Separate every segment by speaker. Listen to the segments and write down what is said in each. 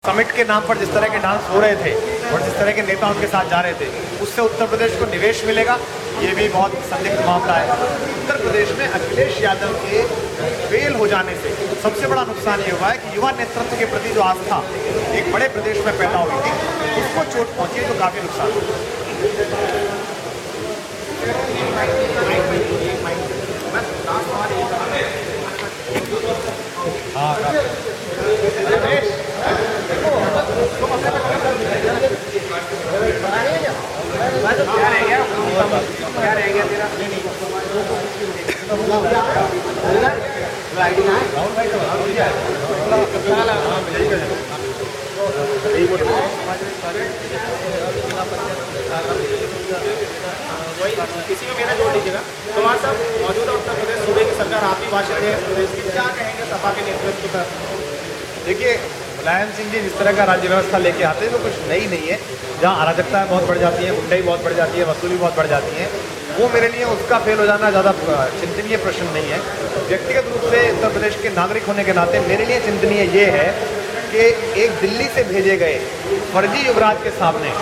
Speaker 1: Summit के नाम पर जिस तरह के डांस हो रहे थे और जिस तरह के नेता उनके साथ जा रहे थे, उससे उत्तर प्रदेश को निवेश मिलेगा, ये भी बहुत संदिग्ध मामला है। उत्तर प्रदेश में अखिलेश यादव के फेल हो जाने से सबसे बड़ा नुकसान ये हुआ है कि युवा नेतृत्व के प्रति जो आस्था एक बड़े प्रदेश में पैदा हुई थी, उसको चोट पहुंची है, जो काफी नुकसान क्या रह गया तेरा?
Speaker 2: किसी में मेरा जोड़ लीजिएगा। कुमार साहब, मौजूदा उत्तर प्रदेश सूबे की सरकार आप ही भाषण दे प्रदेश की, क्या कहेंगे सपा के नेतृत्व पर?
Speaker 1: देखिए, मुलायम सिंह जी जिस तरह का राज्य व्यवस्था लेके आते हैं तो कुछ नई नहीं है। जहाँ अराजकता बहुत बढ़ जाती है, गुंडाई बहुत बढ़ जाती है, वसूली बहुत बढ़ जाती है, वो मेरे लिए उसका फेल हो जाना ज़्यादा चिंतनीय प्रश्न नहीं है। व्यक्तिगत रूप से उत्तर प्रदेश के नागरिक होने के नाते मेरे लिए चिंतनीय ये है कि एक दिल्ली से भेजे गए फर्जी युवराज के सामने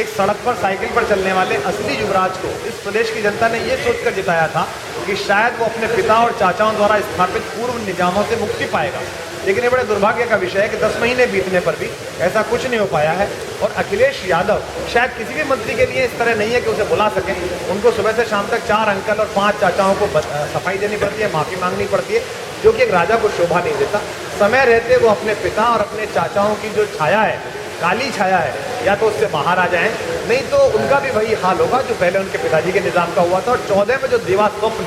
Speaker 1: एक सड़क पर साइकिल पर चलने वाले असली युवराज को इस प्रदेश की जनता ने ये सोचकर जिताया था कि शायद वो अपने पिता और चाचाओं द्वारा स्थापित पूर्व निजामों से मुक्ति पाएगा। लेकिन ये बड़े दुर्भाग्य का विषय है कि 10 महीने बीतने पर भी ऐसा कुछ नहीं हो पाया है। और अखिलेश यादव शायद किसी भी मंत्री के लिए इस तरह नहीं है कि उसे बुला सकें। उनको सुबह से शाम तक 4 अंकल और 5 चाचाओं को सफाई देनी पड़ती है, माफ़ी मांगनी पड़ती है, जो कि एक राजा को शोभा नहीं देता। समय रहते वो अपने पिता और अपने चाचाओं की जो छाया है, काली छाया है, या तो उससे बाहर आ जाएं, नहीं तो उनका भी वही हाल होगा जो पहले उनके पिताजी के निज़ाम का हुआ था। और 14 में जो दिवा स्वप्न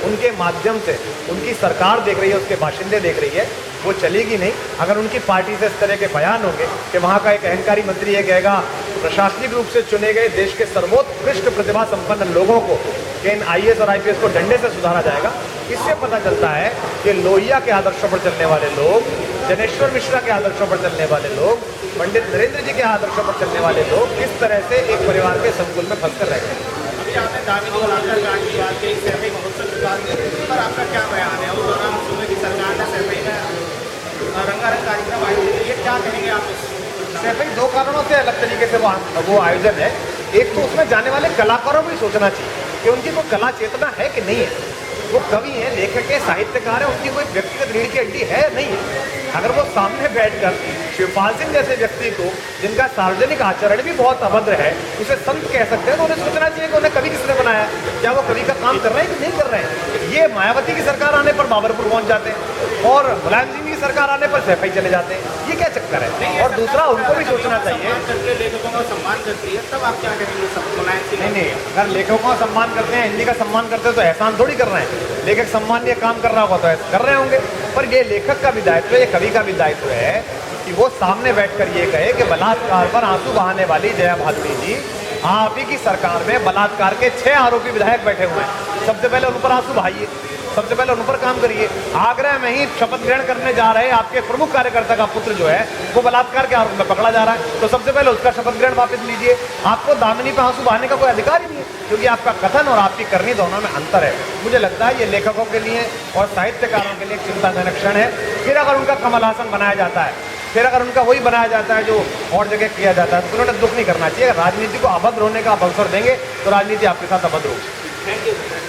Speaker 1: उनके माध्यम से उनकी सरकार देख रही है, उसके बाशिंदे देख रही है, वो चलेगी नहीं। अगर उनकी पार्टी से इस तरह के बयान होंगे कि वहाँ का एक अहंकारी मंत्री ये कहेगा प्रशासनिक रूप से चुने गए देश के सर्वोत्कृष्ट प्रतिभा संपन्न लोगों को कि इन IAS और IPS को डंडे से सुधारा जाएगा, इससे पता चलता है कि लोहिया के आदर्शों पर चलने वाले लोग, जनेश्वर मिश्रा के आदर्शों पर चलने वाले लोग, पंडित नरेंद्र जी के आदर्शों पर चलने वाले लोग किस तरह से एक परिवार के संकुल में फंसकर रह गए।
Speaker 2: अभी आपने दामिनी बलात्कार कांड की बात की, सैफई महोत्सव की बात की, इस पर आपका क्या बयान है? उस दौरान सूबे की सरकार ने सैफई में रंगारंग कार्यक्रम आयोजित किए, क्या कहेंगे आप?
Speaker 1: सैफई 2 कारणों से अलग तरीके से वो आयोजन है। एक तो उसमें जाने वाले कलाकारों को भी सोचना चाहिए कि उनकी कोई कला चेतना है कि नहीं है। वो कवि हैं, लेखक हैं, साहित्यकार हैं, उनकी कोई व्यक्तिगत रीढ़ की हड्डी है नहीं है। अगर वो सामने बैठकर शिवपाल सिंह जैसे व्यक्ति को, जिनका सार्वजनिक आचरण भी बहुत अभद्र है, उसे संत कह सकते हैं, तो उन्हें सोचना चाहिए कि उन्हें कवि किसने बनाया, क्या वो कवि का काम कर रहे हैं कि नहीं कर रहे हैं। ये मायावती की सरकार आने पर बाबरपुर पहुंच जाते हैं और मुलायम सिंह की सरकार आने पर सैफई चले जाते हैं, ये क्या चक्कर है? और दूसरा, उनको भी सोचना चाहिए।
Speaker 2: लेखकों का सम्मान करती है, तब आप क्या कहेंगे? मुलायम सिंह
Speaker 1: नहीं, अगर लेखकों का सम्मान करते हैं, हिंदी का सम्मान करते हैं, तो एहसान थोड़ी कर रहे हैं। लेखक सम्मानीय काम कर रहा होगा तो ऐसा कर रहे होंगे। पर ये लेखक का भी दायित्व है, ये कवि का भी दायित्व है कि वो सामने बैठकर ये कहे कि बलात्कार पर आंसू बहाने वाली जया भादुड़ी जी, आप ही की सरकार में बलात्कार के 6 आरोपी विधायक बैठे हुए हैं। सबसे पहले उन पर आंसू बहाइए, सबसे पहले उन पर काम करिए। आगरा में ही शपथ ग्रहण करने जा रहे आपके प्रमुख कार्यकर्ता का पुत्र जो है वो बलात्कार के आरोप में पकड़ा जा रहा है, तो सबसे पहले उसका शपथ ग्रहण वापस लीजिए। आपको दामिनी पर आंसू बहाने का कोई अधिकार ही नहीं है, क्योंकि आपका कथन और आपकी करनी दोनों में अंतर है। मुझे लगता है ये लेखकों के लिए और साहित्यकारों के लिए चिंताजनक क्षण है। फिर अगर उनका कमल हासन बनाया जाता है, फिर अगर उनका वही बनाया जाता है जो और जगह किया जाता है, तो उन्होंने दुख नहीं करना चाहिए। राजनीति को अभद्र होने का आप अवसर देंगे तो राजनीति आपके साथ अभद्र होगी।
Speaker 2: Thank you.